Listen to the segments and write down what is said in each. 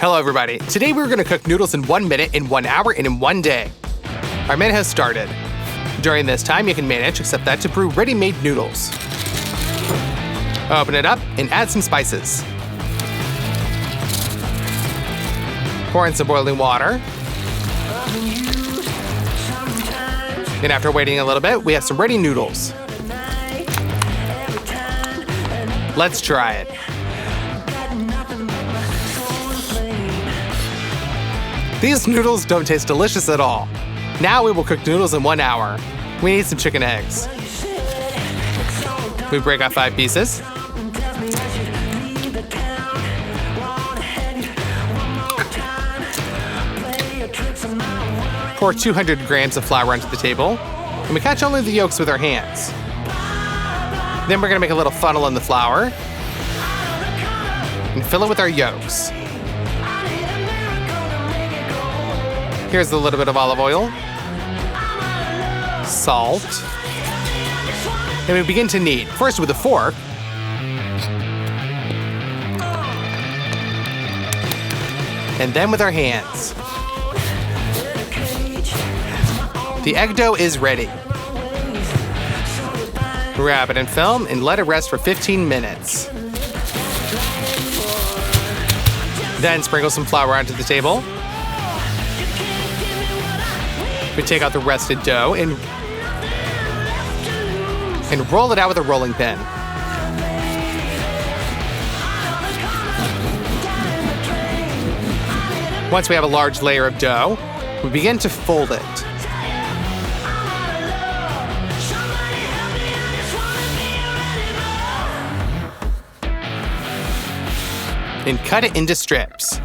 Hello everybody. Today we're going to cook noodles in 1 minute, in 1 hour, and in 1 day. Our minute has started. During this time, you can manage, except that, to brew ready-made noodles. Open it up and add some spices. Pour in some boiling water. And after waiting a little bit, we have some ready noodles. Let's try it. These noodles don't taste delicious at all. Now we will cook noodles in 1 hour. We need some chicken eggs. We break off 5 pieces. Pour 200 grams of flour onto the table, and we catch only the yolks with our hands. Then we're gonna make a little funnel in the flour and fill it with our yolks. Here's a little bit of olive oil, salt, and we begin to knead, first with a fork, and then with our hands. The egg dough is ready. Wrap it in film and let it rest for 15 minutes. Then sprinkle some flour onto the table. We take out the rested dough and roll it out with a rolling pin. Once we have a large layer of dough, we begin to fold it. And cut it into strips.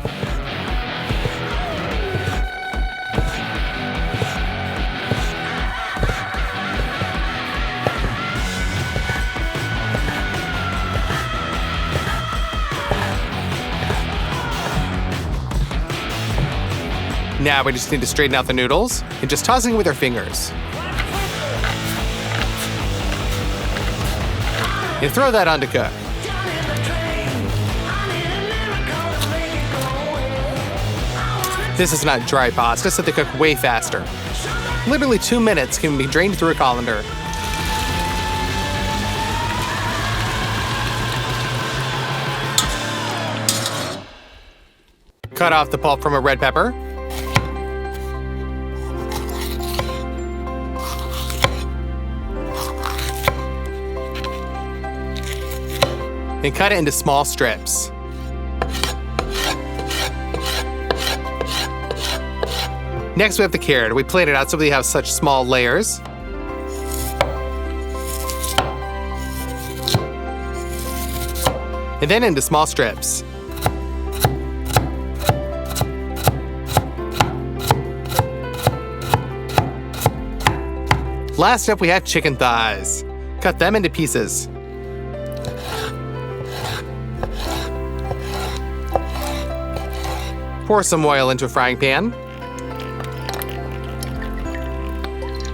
Now we just need to straighten out the noodles and just tossing with our fingers. And throw that on to cook. This is not dry pasta, so they cook way faster. Literally 2 minutes can be drained through a colander. Cut off the pulp from a red pepper. And cut it into small strips. Next, we have the carrot. We plate it out so we have such small layers. And then into small strips. Last up, we have chicken thighs. Cut them into pieces. Pour some oil into a frying pan.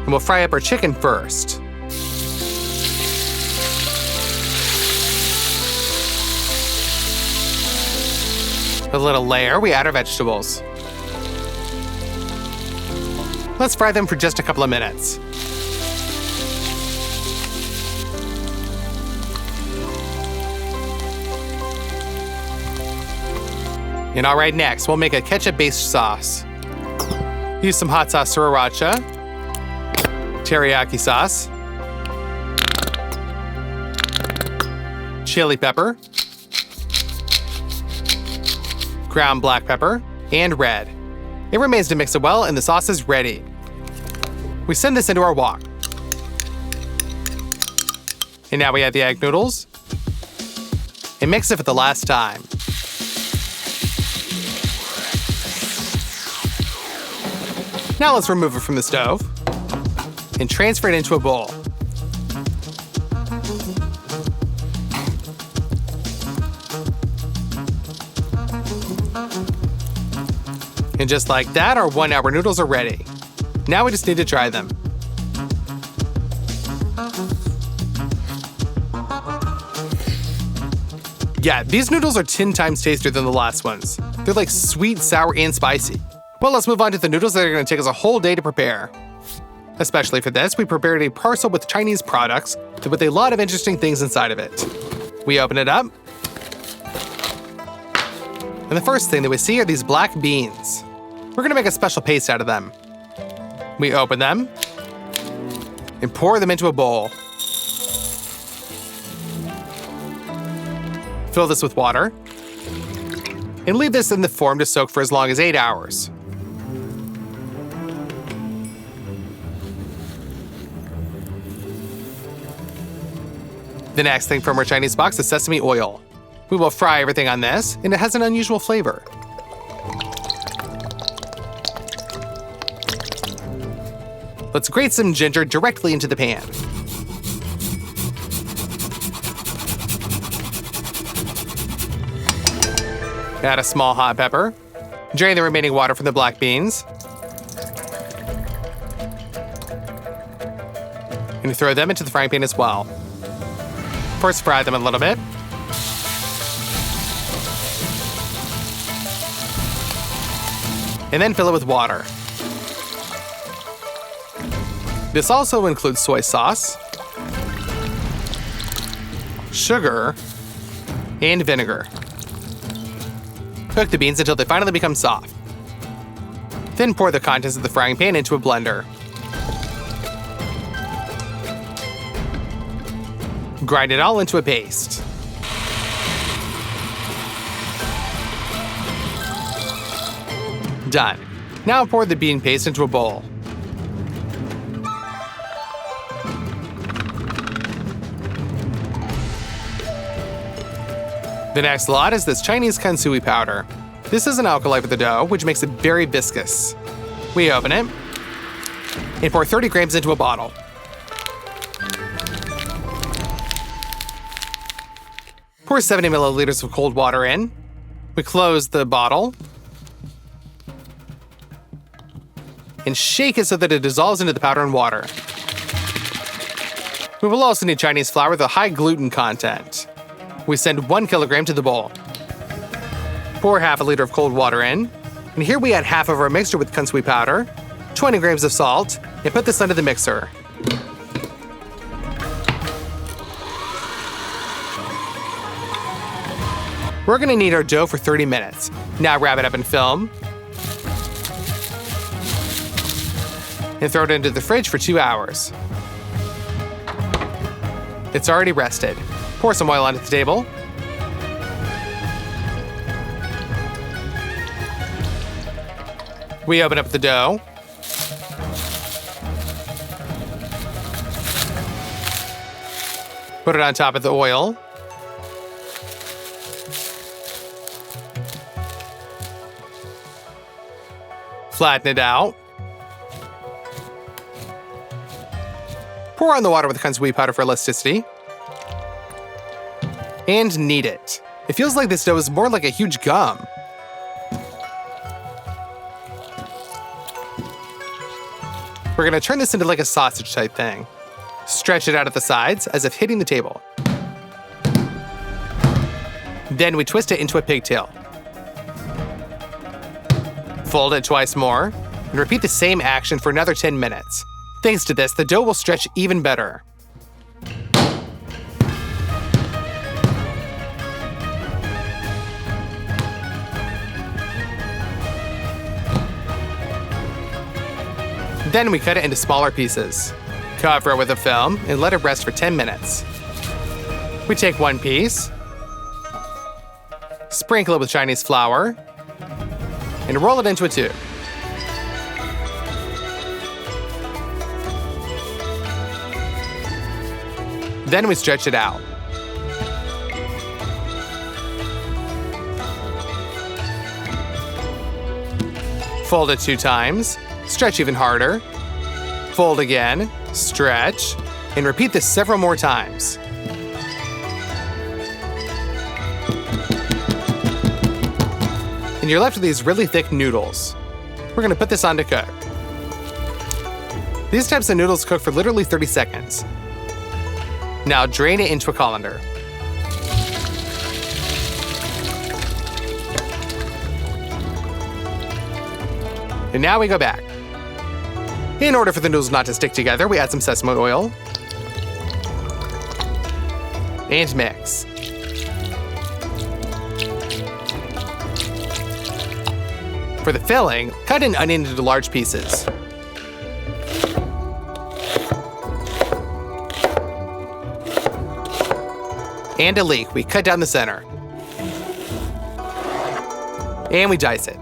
And we'll fry up our chicken first. A little layer, we add our vegetables. Let's fry them for just a couple of minutes. And all right, next, we'll make a ketchup-based sauce. Use some hot sauce sriracha, teriyaki sauce, chili pepper, ground black pepper, and red. It remains to mix it well, and the sauce is ready. We send this into our wok. And now we add the egg noodles and mix it for the last time. Now let's remove it from the stove and transfer it into a bowl. And just like that, our 1 hour noodles are ready. Now we just need to try them. Yeah, these noodles are 10 times tastier than the last ones. They're like sweet, sour, and spicy. Well, let's move on to the noodles that are going to take us a whole day to prepare. Especially for this, we prepared a parcel with Chinese products with a lot of interesting things inside of it. We open it up, and the first thing that we see are these black beans. We're going to make a special paste out of them. We open them and pour them into a bowl. Fill this with water and leave this in the form to soak for as long as 8 hours. The next thing from our Chinese box is sesame oil. We will fry everything on this, and it has an unusual flavor. Let's grate some ginger directly into the pan. Add a small hot pepper. Drain the remaining water from the black beans. And throw them into the frying pan as well. First, fry them a little bit. And then fill it with water. This also includes soy sauce, sugar, and vinegar. Cook the beans until they finally become soft. Then pour the contents of the frying pan into a blender. Grind it all into a paste. Done. Now pour the bean paste into a bowl. The next lot is this Chinese kansui powder. This is an alkali for the dough, which makes it very viscous. We open it and pour 30 grams into a bottle. Pour 70 milliliters of cold water in. We close the bottle and shake it so that it dissolves into the powder and water. We will also need Chinese flour with a high gluten content. We send 1 kilogram to the bowl. Pour half a liter of cold water in, and here we add half of our mixture with kansui powder, 20 grams of salt, and put this under the mixer. We're gonna knead our dough for 30 minutes. Now wrap it up in film and throw it into the fridge for 2 hours. It's already rested. Pour some oil onto the table. We open up the dough. Put it on top of the oil. Flatten it out. Pour on the water with kansui powder for elasticity. And knead it. It feels like this dough is more like a huge gum. We're gonna turn this into like a sausage type thing. Stretch it out at the sides as if hitting the table. Then we twist it into a pigtail. Fold it twice more, and repeat the same action for another 10 minutes. Thanks to this, the dough will stretch even better. Then we cut it into smaller pieces. Cover it with a film and let it rest for 10 minutes. We take one piece, sprinkle it with Chinese flour, and roll it into a tube. Then we stretch it out. Fold it 2 times, stretch even harder, fold again, stretch, and repeat this several more times. And you're left with these really thick noodles. We're gonna put this on to cook. These types of noodles cook for literally 30 seconds. Now drain it into a colander. And now we go back. In order for the noodles not to stick together, we add some sesame oil and mix. For the filling, cut an onion into large pieces. And a leek, we cut down the center. And we dice it.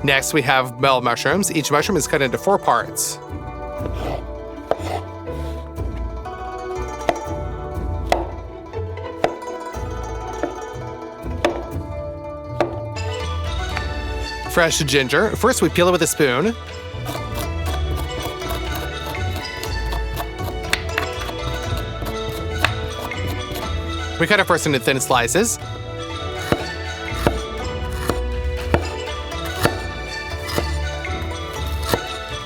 Next, we have bell mushrooms. Each mushroom is cut into 4 parts. Fresh ginger. First, we peel it with a spoon. We cut it first into thin slices.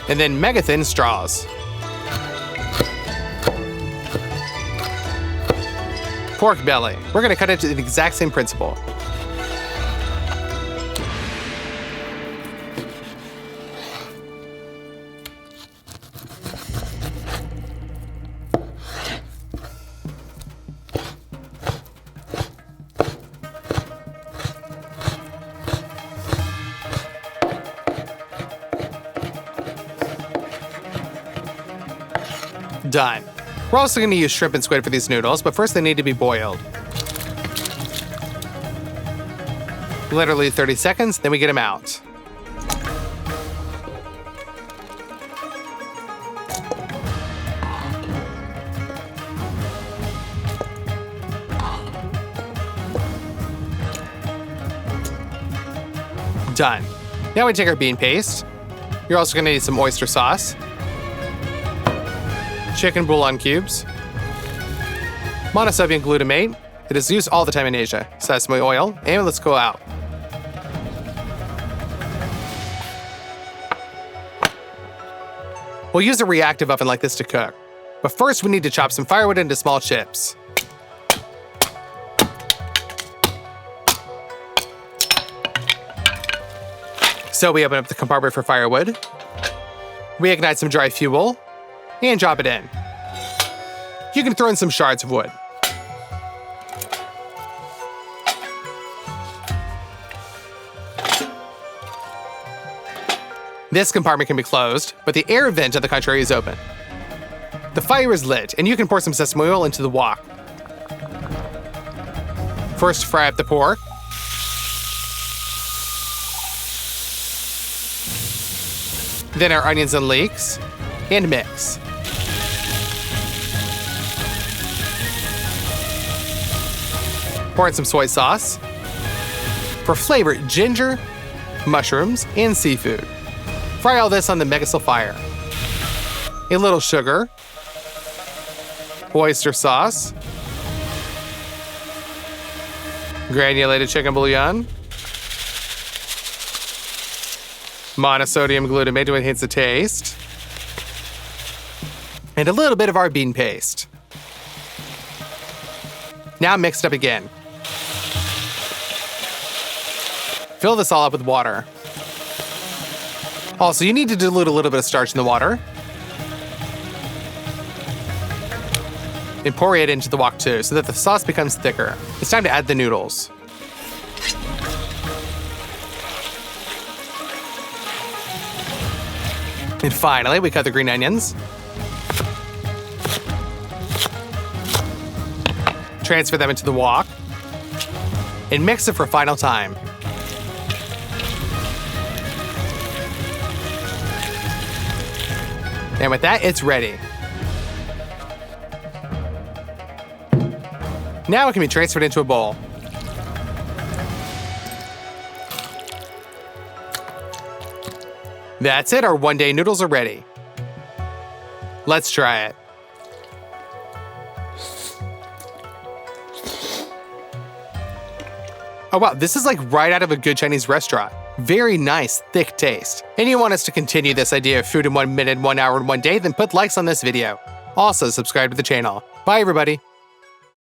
And then mega thin straws. Pork belly. We're gonna cut it to the exact same principle. Done. We're also going to use shrimp and squid for these noodles, but first they need to be boiled. Literally 30 seconds, then we get them out. Done. Now we take our bean paste. You're also going to need some oyster sauce, chicken bouillon cubes, monosodium glutamate. It is used all the time in Asia. Sesame oil, and let's go out. We'll use a reactive oven like this to cook. But first we need to chop some firewood into small chips. So we open up the compartment for firewood. We ignite some dry fuel and drop it in. You can throw in some shards of wood. This compartment can be closed, but the air vent on the contrary is open. The fire is lit, and you can pour some sesame oil into the wok. First, fry up the pork. Then our onions and leeks, and mix. Pour in some soy sauce. For flavor, ginger, mushrooms, and seafood. Fry all this on the Megasol fire. A little sugar, oyster sauce, granulated chicken bouillon, monosodium glutamate to enhance the taste, and a little bit of our bean paste. Now mix it up again. Fill this all up with water. Also, you need to dilute a little bit of starch in the water. And pour it into the wok too, so that the sauce becomes thicker. It's time to add the noodles. And finally, we cut the green onions. Transfer them into the wok. And mix it for a final time. And with that, it's ready. Now it can be transferred into a bowl. That's it, our one-day noodles are ready. Let's try it. Oh wow, this is like right out of a good Chinese restaurant. Very nice, thick taste. And you want us to continue this idea of food in 1 minute, 1 hour, and 1 day, then put likes on this video. Also, subscribe to the channel. Bye everybody.